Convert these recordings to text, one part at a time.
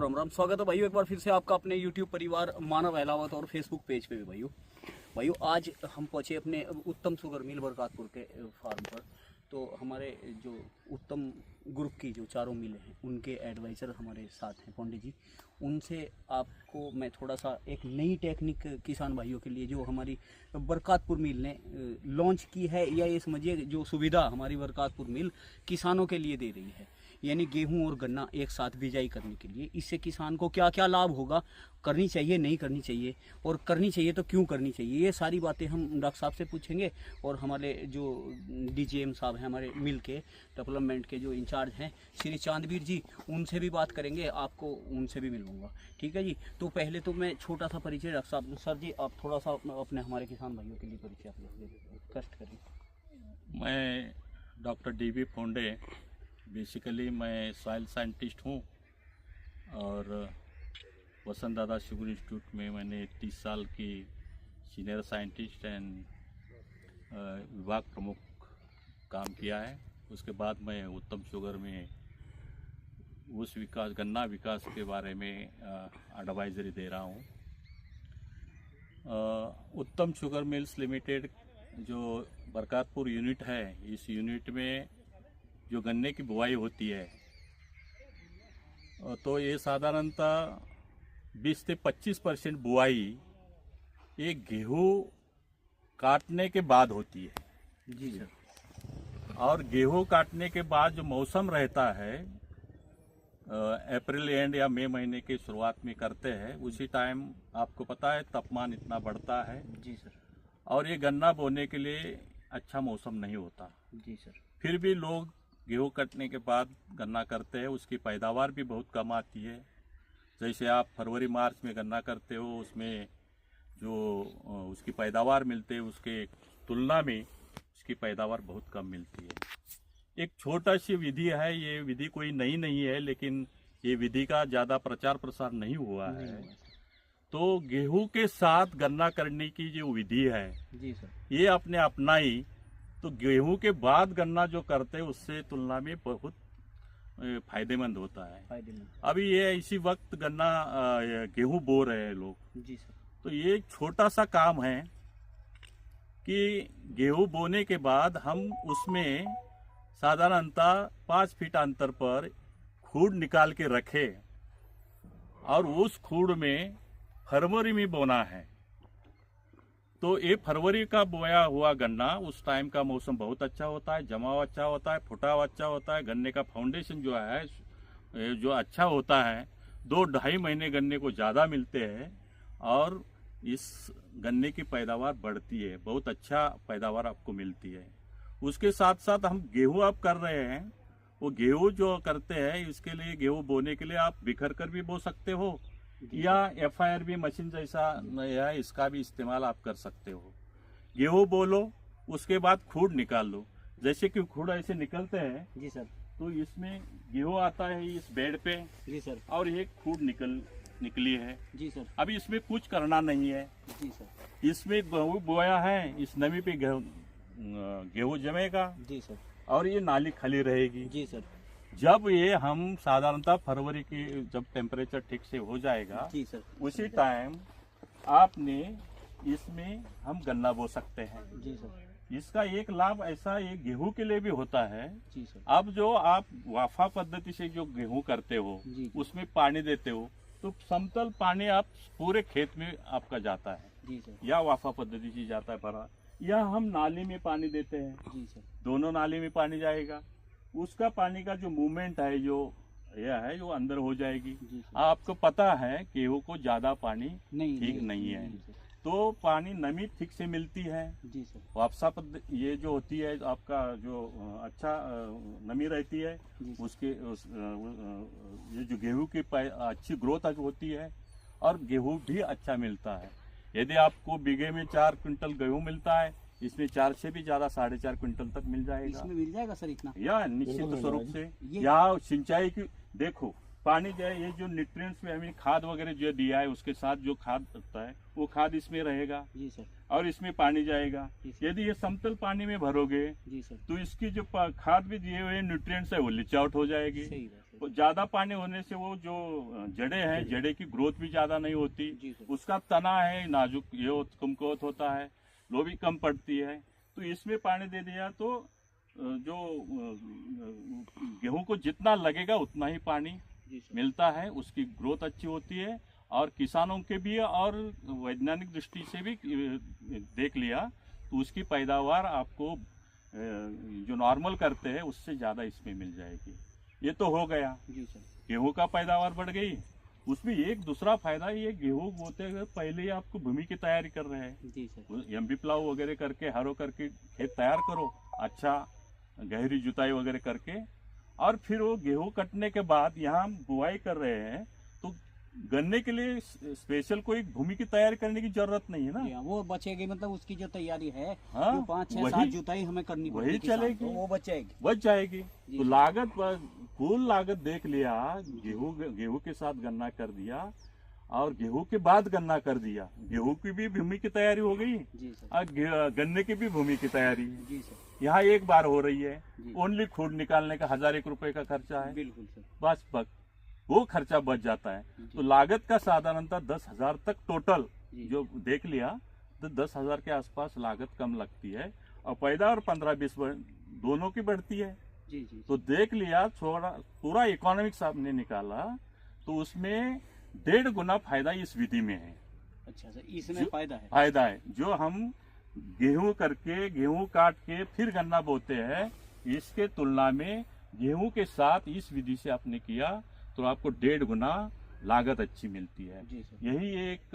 राम राम, स्वागत है भाइयों एक बार फिर से आपका अपने YouTube परिवार मानव अहलावत और Facebook पेज पे भी। भाइयों आज हम पहुंचे अपने उत्तम शुगर मिल बरकातपुर के फार्म पर। तो हमारे जो उत्तम ग्रुप की जो चारों मिलें हैं उनके एडवाइज़र हमारे साथ हैं पंडित जी। उनसे आपको मैं थोड़ा सा एक नई टेक्निक किसान भाइयों के लिए जो हमारी बरकातपुर मिल ने लॉन्च की है, या ये समझिए जो सुविधा हमारी बरकातपुर मिल किसानों के लिए दे रही है, यानी गेहूं और गन्ना एक साथ बिजाई करने के लिए, इससे किसान को क्या क्या लाभ होगा, करनी चाहिए नहीं करनी चाहिए, और करनी चाहिए तो क्यों करनी चाहिए, ये सारी बातें हम डॉक्टर साहब से पूछेंगे। और हमारे जो DGM साहब हैं हमारे मिल के डेवलपमेंट के जो इंचार्ज हैं श्री चांदवीर जी, उनसे भी बात करेंगे, आपको उनसे भी मिलूंगा। ठीक है जी। तो पहले तो मैं छोटा सा परिचय डॉक्टर साहब, सर जी आप थोड़ा सा अपने हमारे किसान भाइयों के लिए परिचय आप कष्ट करें। मैं डॉक्टर DB फोंडे, बेसिकली मैं सॉइल साइंटिस्ट हूँ और वसंत दादा शुगर इंस्टीट्यूट में मैंने 30 साल की सीनियर साइंटिस्ट एंड विभाग प्रमुख काम किया है। उसके बाद मैं उत्तम शुगर में उस विकास गन्ना विकास के बारे में एडवाइजरी दे रहा हूँ। उत्तम शुगर मिल्स लिमिटेड जो बरकातपुर यूनिट है, इस यूनिट में जो गन्ने की बुआई होती है तो ये साधारणतः 20 से 25% बुआई ये गेहूँ काटने के बाद होती है जी सर। और गेहूँ काटने के बाद जो मौसम रहता है अप्रैल एंड या मई महीने की शुरुआत में करते हैं, उसी टाइम आपको पता है तापमान इतना बढ़ता है जी सर, और ये गन्ना बोने के लिए अच्छा मौसम नहीं होता। जी सर। फिर भी लोग गेहूँ कटने के बाद गन्ना करते हैं, उसकी पैदावार भी बहुत कम आती है। जैसे आप फरवरी मार्च में गन्ना करते हो, उसमें जो उसकी पैदावार मिलती है उसके तुलना में उसकी पैदावार बहुत कम मिलती है। एक छोटा सी विधि है, ये विधि कोई नई नहीं है, लेकिन ये विधि का ज़्यादा प्रचार प्रसार नहीं हुआ है। तो गेहूँ के साथ गन्ना करने की जो विधि है जी सर, ये आपने अपनाई तो गेहूं के बाद गन्ना जो करते हैं उससे तुलना में बहुत फायदेमंद होता है। फायदेमंद। अभी ये इसी वक्त गन्ना गेहूं बो रहे हैं लोग, जी सर। तो ये एक छोटा सा काम है कि गेहूं बोने के बाद हम उसमें साधारणतः 5 फीट अंतर पर खूड़ निकाल के रखें और उस खूड़ में फरवरी में बोना है। तो ये फरवरी का बोया हुआ गन्ना, उस टाइम का मौसम बहुत अच्छा होता है, जमाव अच्छा होता है, फुटाव अच्छा होता है, गन्ने का फाउंडेशन जो है जो अच्छा होता है, 2-2.5 महीने गन्ने को ज़्यादा मिलते हैं और इस गन्ने की पैदावार बढ़ती है, बहुत अच्छा पैदावार आपको मिलती है। उसके साथ साथ हम गेहूँ आप कर रहे हैं, वो गेहूँ जो करते हैं इसके लिए गेहूँ बोने के लिए आप बिखर कर भी बो सकते हो या FIRB मशीन जैसा नया है, इसका भी इस्तेमाल आप कर सकते हो। गेहूँ बोलो, उसके बाद खूड़ निकाल लो। जैसे कि खूड़ ऐसे निकलते हैं जी सर, तो इसमें गेहूँ आता है इस बेड पे जी सर, और ये खूड़ निकली है। जी सर, अभी इसमें कुछ करना नहीं है, जी सर, इसमें गेहूँ बोया है, इस नमी पे गेहूँ जमेगा जी सर, और ये नाली खाली रहेगी। जी सर, जब ये हम साधारणतः फरवरी की जब टेम्परेचर ठीक से हो जाएगा, जी सर, उसी टाइम आपने इसमें हम गन्ना बो सकते हैं। जी सर, इसका एक लाभ ऐसा ये गेहूं के लिए भी होता है। जी सर, अब जो आप वाफा पद्धति से जो गेहूं करते हो जी, उसमें पानी देते हो तो समतल पानी आप पूरे खेत में आपका जाता है, जी सर, या वाफा पद्धति से जाता है भरा, या हम नाली में पानी देते हैं, जी सर, दोनों नाली में पानी जाएगा। उसका पानी का जो मूवमेंट है जो यह है वो अंदर हो जाएगी। जी सर। आपको पता है गेहूं को ज्यादा पानी नहीं ठीक नहीं है, जी सर, तो पानी नमी ठीक से मिलती है। जी सर, वापसा ये जो होती है आपका जो अच्छा नमी रहती है, जी सर, उसके ये जो गेहूं की अच्छी ग्रोथ होती है और गेहूं भी अच्छा मिलता है। यदि आपको बीघे में 4 क्विंटल गेहूं मिलता है, इसमें 4 से भी ज्यादा 4.5 क्विंटल तक मिल जाएगा। इसमें मिल जाएगा सर इतना? या निश्चित स्वरूप से ये यहाँ सिंचाई की देखो पानी जो है, ये जो न्यूट्रिएंट्स में हमें खाद वगैरह जो दिया है उसके साथ जो खाद होता है वो खाद इसमें रहेगा। जी सर, और इसमें पानी जाएगा। जी सर, यदि ये समतल पानी में भरोगे जी सर, तो इसकी जो खाद भी दिए हुए न्यूट्रिएंट्स है वो लीच आउट हो जाएगी। सही बात है। वो ज्यादा पानी होने से वो जो जड़ें हैं, जड़े की ग्रोथ भी ज्यादा नहीं होती, जी सर। उसका तना है नाजुक, ये कमकुवत होता है, लो भी कम पड़ती है। तो इसमें पानी दे दिया तो जो गेहूं को जितना लगेगा उतना ही पानी जी सर। मिलता है, उसकी ग्रोथ अच्छी होती है। और किसानों के भी और वैज्ञानिक दृष्टि से भी देख लिया तो उसकी पैदावार आपको जो नॉर्मल करते हैं उससे ज़्यादा इसमें मिल जाएगी। ये तो हो गया, जी सर। गेहूं का पैदावार बढ़ गई। उसमें एक दूसरा फायदा, ये गेहूं बोते हुए पहले ही आपको भूमि की तैयारी कर रहे हैं। जी सर। एमबी प्लाव वगैरह करके, हरो करके खेत तैयार करो, अच्छा गहरी जुताई वगैरह करके, और फिर वो गेहूं कटने के बाद यहाँ हम बुआई कर रहे हैं तो गन्ने के लिए स्पेशल कोई भूमि की तैयारी करने की जरूरत नहीं है ना। जी हाँ, वो बचेगी, मतलब उसकी जो तैयारी है, हाँ, जो 5-6 वही- साल जुताई हमें करनी वही पड़ेगी किसान को, चलेगी। वो बचेगी। बच जाएगी। जी तो सर। लागत कुल लागत देख लिया, गेहूं के साथ गन्ना कर दिया और गेहूं के बाद गन्ना कर दिया, गेहूं की भी भूमि की तैयारी हो गई जी सर। और गन्ने की भी भूमि की तैयारी है। जी सर। यहाँ एक बार हो रही है। जी। ओनली खूड निकालने का 1001 रुपए का खर्चा है, बिल्कुल सर। बस वो खर्चा बच जाता है। तो लागत का साधारणतः 10,000 तक टोटल जी। जो देख लिया तो 10,000 के आसपास लागत कम लगती है और पैदावार 15-20 दोनों की बढ़ती है। जी जी। तो देख लिया, थोड़ा पूरा इकोनॉमिक्स आपने निकाला तो उसमें 1.5 गुना फायदा इस विधि में है। अच्छा सर, इसमें फायदा है। फायदा है जो हम गेहूं करके, गेहूं काट के फिर गन्ना बोते हैं, इसके तुलना में गेहूं के साथ इस विधि से आपने किया तो आपको 1.5 गुना लागत अच्छी मिलती है। जी सर। यही एक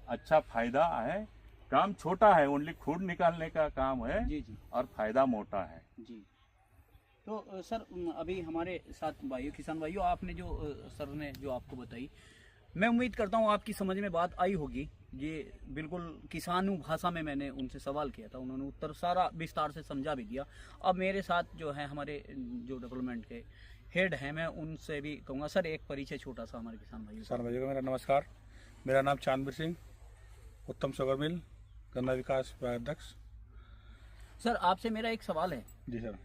अच्छा फायदा है। काम छोटा है, ओनली खूड निकालने का काम है जी जी। और फायदा मोटा है। जी। तो सर, अभी हमारे साथ भाइयों, किसान भाइयों, आपने जो सर ने जो आपको बताई, मैं उम्मीद करता हूँ आपकी समझ में बात आई होगी। ये बिल्कुल किसानू भाषा में मैंने उनसे सवाल किया था, उन्होंने उत्तर सारा विस्तार से समझा भी दिया। अब मेरे साथ जो है हमारे जो डेवलपमेंट के हेड हैं, मैं उनसे भी कहूँगा सर एक परिचय छोटा सा हमारे किसान भाइयों। किसान भाइयों को मेरा नमस्कार। मेरा नाम चांदबीर सिंह, उत्तम शुगर मिल गन्ना विकास अध्यक्ष। सर आपसे मेरा एक सवाल है। जी सर।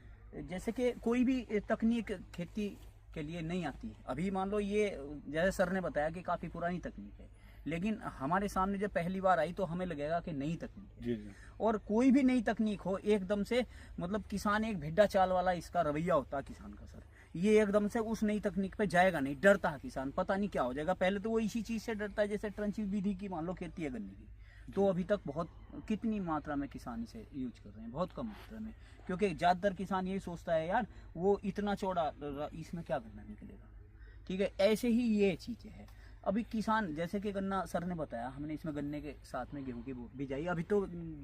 जैसे कि कोई भी तकनीक खेती के लिए नहीं आती है, अभी मान लो ये जैसे सर ने बताया कि काफ़ी पुरानी तकनीक है, लेकिन हमारे सामने जब पहली बार आई तो हमें लगेगा कि नई तकनीक है। जी जी। और कोई भी नई तकनीक हो एकदम से, मतलब किसान एक भिड्डा चाल वाला इसका रवैया होता है किसान का सर, ये एकदम से उस नई तकनीक पे जाएगा नहीं, डरता है किसान, पता नहीं क्या हो जाएगा। पहले तो वो इसी चीज़ से डरता है, जैसे ट्रंची विधि की मान लो खेती है गन्ने की, तो अभी तक बहुत कितनी मात्रा में किसान इसे यूज कर रहे हैं, बहुत कम मात्रा में, क्योंकि ज़्यादातर किसान यही सोचता है यार वो इतना चौड़ा इसमें क्या गन्ना निकलेगा। ठीक है, ऐसे ही ये चीज़ें हैं। अभी किसान जैसे कि गन्ना सर ने बताया, हमने इसमें गन्ने के साथ में गेहूं की बिजाई, अभी तो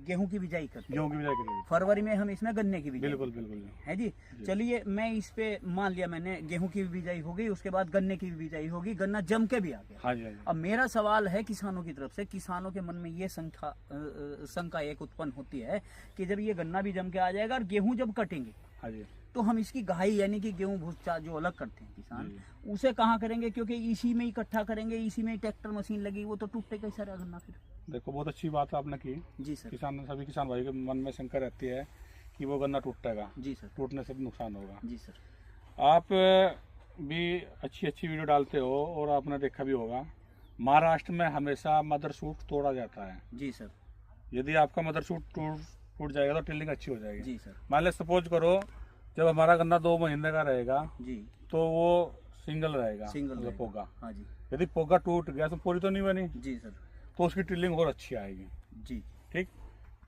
गेहूं की बिजाई करते हैं, गेहूँ की बिजाई करेगी। फरवरी में हम इसमें गन्ने की बिजाई बिल्कुल बिल्कुल। है जी। चलिए, मैं इस पे मान लिया मैंने गेहूं की भी बिजाई हो गई, उसके बाद गन्ने की भी बिजाई होगी, गन्ना जम के भी आ गया। हाँ जी हाँ जी। अब मेरा सवाल है किसानों की तरफ से, किसानों के मन में ये शंका एक उत्पन्न होती है कि जब ये गन्ना भी जम के आ जाएगा और गेहूं जब कटेंगे हाँ जी। तो हम इसकी गहाई यानी कि गेहूं भूसा जो अलग करते हैं किसान, उसे कहाँ करेंगे, क्योंकि इसी में ही इकट्ठा करेंगे, इसी में ही ट्रैक्टर मशीन लगी, वो तो टूटे कैसा रहा गन्ना फिर। देखो, बहुत अच्छी बात आपने की। जी सर। सभी किसान भाई के मन में शंका रहती है कि वो गन्ना टूटेगा, जी सर। टूटने से भी नुकसान होगा। जी सर। आप भी अच्छी अच्छी वीडियो डालते हो और आपने देखा भी होगा, महाराष्ट्र में हमेशा मदर सूट तोड़ा जाता है। जी सर। यदि आपका मदर सूट टूट जाएगा तो टिल्लिंग अच्छी हो जाएगी। जी सर। मान लिया सपोज करो, जब हमारा गन्ना 2 महीने का रहेगा जी। तो वो सिंगल रहेगा, सिंगल मतलब रहेगा। पोगा। हाँ जी। यदि पोगा टूट गया तो पूरी तो नहीं बनी, जी सर। तो उसकी टिल्लिंग और अच्छी आएगी। जी। ठीक।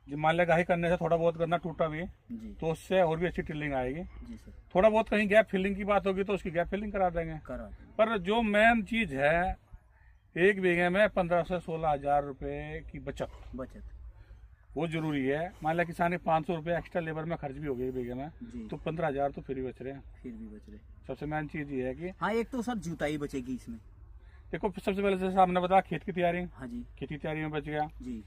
जो मान लिया गाही करने से थोड़ा बहुत गन्ना टूटा भी जी। तो उससे और भी अच्छी टिल्लिंग आएगी। जी सर। थोड़ा बहुत कहीं गैप फिलिंग की बात होगी तो उसकी गैप फिलिंग करा देंगे। करा देंगे। पर जो मेन चीज है, 1 बीघे में 15 से 16 हजार रुपए की बचत वो जरूरी है। मान लिया किसान ने 500 रुपये एक्स्ट्रा लेबर में खर्च भी हो गई बीघे में, जी। तो 15,000 तो फिर भी बच रहे हैं। फिर भी बच रहे। सबसे मेन चीज ये है कि हाँ, एक तो सर जुताई बचेगी इसमें। देखो, सबसे पहले जैसे आपने बताया खेत की तैयारी, हाँ जी। खेती की तैयारी में बच गया। जी।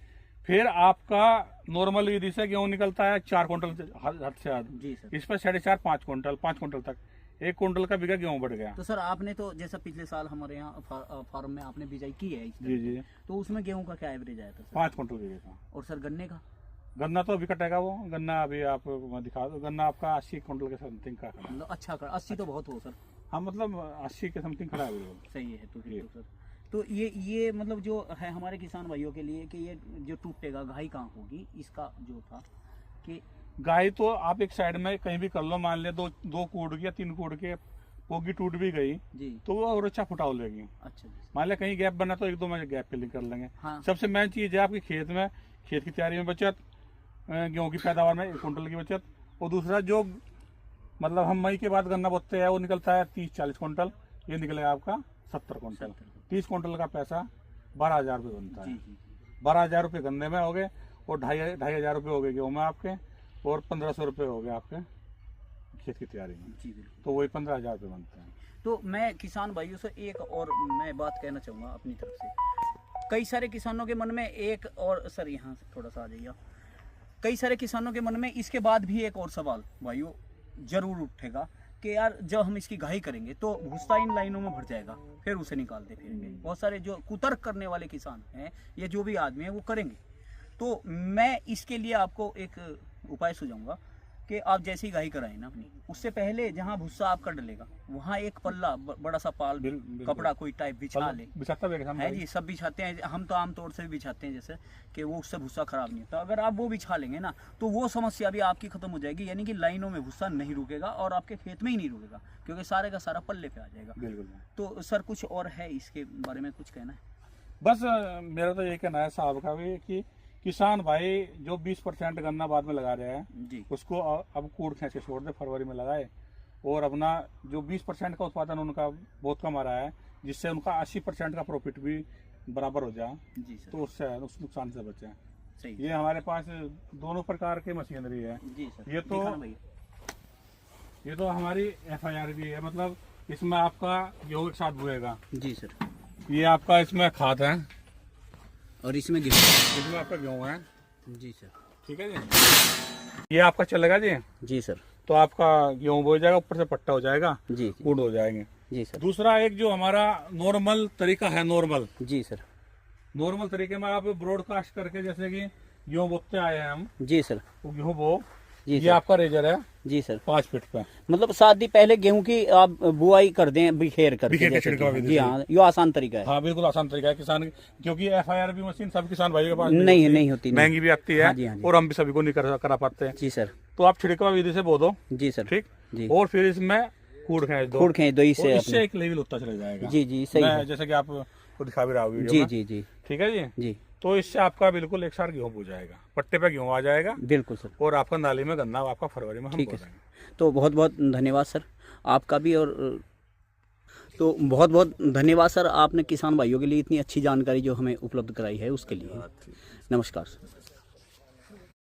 फिर आपका नॉर्मल विधि से गेहूँ निकलता है 4 क्विंटल हद से ज्यादा, जी सर। इस पर 4.5 5 क्विंटल 5 क्विंटल तक 1 क्विंटल का बीघा गेहूँ बढ़ गया। तो सर आपने तो जैसा पिछले साल हमारे यहाँ फार्म में आपने बिजाई की है इस तरह जी की, जी। तो उसमें गेहूं का क्या एवरेज आया था सर? 5 क्विंटल बीघे का। और सर गन्ने का? गन्ना तो अभी कटेगा, वो गन्ना अभी आप दिखा दो, गन्ना आपका 80 क्विंटल के समथिंग का खड़ा। मतलब अच्छा कर 80 तो बहुत हो सर। हाँ मतलब 80 के समथिंग खड़ा है बिल्कुल। सही है। तो फिर तो सर, तो ये मतलब जो है हमारे किसान भाइयों के लिए कि ये जो टूटेगा घाई कहाँ होगी, इसका जो था कि गाय तो आप एक साइड में कहीं भी कर लो, मान ले दो कूट के या 3 कूट के पोगी टूट भी गई जी, तो वो और अच्छा फुटाव लेगी। अच्छा जी, मान लिया कहीं गैप बना तो 1-2 महीने गैप फिलिंग कर लेंगे। हाँ, सबसे मेन चीज है आपकी खेत में, खेत की तैयारी में बचत, गेहूं की पैदावार में 1 कुंटल की बचत। और दूसरा जो मतलब हम मई के बाद गन्ना बोते हैं वो निकलता है 30-40 कुंटल, ये निकलेगा आपका 70 कुंटल। 30 कुंटल का पैसा 12,000 रुपये बनता जी है। जी 12,000 रुपये गन्ने में हो गए और 2,500 रुपये हो गए गेहूं में आपके, और 1,500 रुपये हो गए आपके खेत की तैयारी में। जी बिल्कुल। तो वही 15,000 रुपये बनते हैं। तो मैं किसान भाइयों से एक और मैं बात कहना चाहूँगा अपनी तरफ से। कई सारे किसानों के मन में एक और, सर यहाँ से थोड़ा सा आ जाइए, कई सारे किसानों के मन में इसके बाद भी एक और सवाल भाइयों जरूर उठेगा कि यार जब हम इसकी घाई करेंगे तो भूसा इन लाइनों में भर जाएगा, फिर उसे निकालते फिरेंगे। बहुत सारे जो कुतर्क करने वाले किसान हैं या जो भी आदमी है वो करेंगे। तो मैं इसके लिए आपको एक उपाय सुझाऊंगा कि आप जैसी घाई कराएं ना अपनी, उससे पहले जहाँ भूसा आपका डलेगा वहाँ एक पल्ला बड़ा सा पाल कपड़ा कोई टाइप बिछा ले। बिछाता भी है जी, सब बिछाते हैं, हम तो आमतौर से भी बिछाते हैं जैसे कि वो उससे भूसा खराब नहीं होता। अगर आप वो बिछा लेंगे ना तो वो समस्या भी आपकी खत्म हो जाएगी, यानी कि लाइनों में भूसा नहीं रुकेगा और आपके खेत में ही नहीं रुकेगा, क्योंकि सारे का सारा पल्ले पे आ जाएगा। बिल्कुल। तो सर कुछ और है इसके बारे में कुछ कहना है? बस मेरा तो ये कहना है साहब का भी कि किसान भाई जो 20% गन्ना बाद में लगा रहे हैं जी, उसको अब कूड़ खींच के छोड़ दे, फरवरी में लगाए। और अपना जो 20% का उत्पादन उनका बहुत कम आ रहा है, जिससे उनका 80% का प्रॉफिट भी बराबर हो जाए, जी सर, तो उससे उस नुकसान से बचें। सही। ये हमारे पास दोनों प्रकार की मशीनरी है। जी सर, ये तो- दिखाना भैया। ये तो हमारी FIR भी है, मतलब इसमें आपका गेहूं के साथ बुएगा। जी सर, ये आपका इसमें खाद है, और इसमें गेहूं। इसमें आपका गेहूं है। जी सर, ठीक है जी, ये आपका चलेगा जी। जी सर, तो आपका गेहूं बो जाएगा, ऊपर से पट्टा हो जाएगा, जी कूड़ हो जाएंगे। जी सर, दूसरा एक जो हमारा नॉर्मल तरीका है, जी सर, नॉर्मल तरीके में आप ब्रॉडकास्ट करके, जैसे कि गेहूं बोते आए हैं हम, जी सर, वो गेहूं बो, जी ये सर, आपका रेजर है जी सर। 5 फीट पे। मतलब 7 दिन पहले गेहूं की आप बुआई कर दें बिखेर कर बिखेर के जैसे छिड़काव कि- विधि जी से। हाँ, ये आसान तरीका है। हाँ बिल्कुल आसान तरीका है किसान, क्योंकि FIR भी मशीन सब किसान भाइयों के पास नहीं होती, नहीं। महंगी भी आती है। हाँ जी, हाँ जी। और हम भी सभी को नहीं करा पाते हैं। जी सर, तो आप छिड़काव विधि से बो दो, जी सर, ठीक, जी। और फिर इसमें कूड़ खींच दो, खूड़ खींच दो और इससे इससे एक लेवल होता चला जाएगा। जी जी सही मैं है। जैसे कि आपको दिखा भी रहा हूँ वीडियो जी में। जी जी ठीक है जी। जी, तो इससे आपका बिल्कुल एक साथ गेहूं हो जाएगा, पट्टे पे गेहूं आ जाएगा, बिल्कुल सर, और आपका नाली में गन्ना आपका फरवरी में हम ठीक बो है देंगे। तो बहुत बहुत धन्यवाद सर आपका भी। और तो बहुत बहुत धन्यवाद सर, आपने किसान भाइयों के लिए इतनी अच्छी जानकारी जो हमें उपलब्ध कराई है उसके लिए। नमस्कार सर।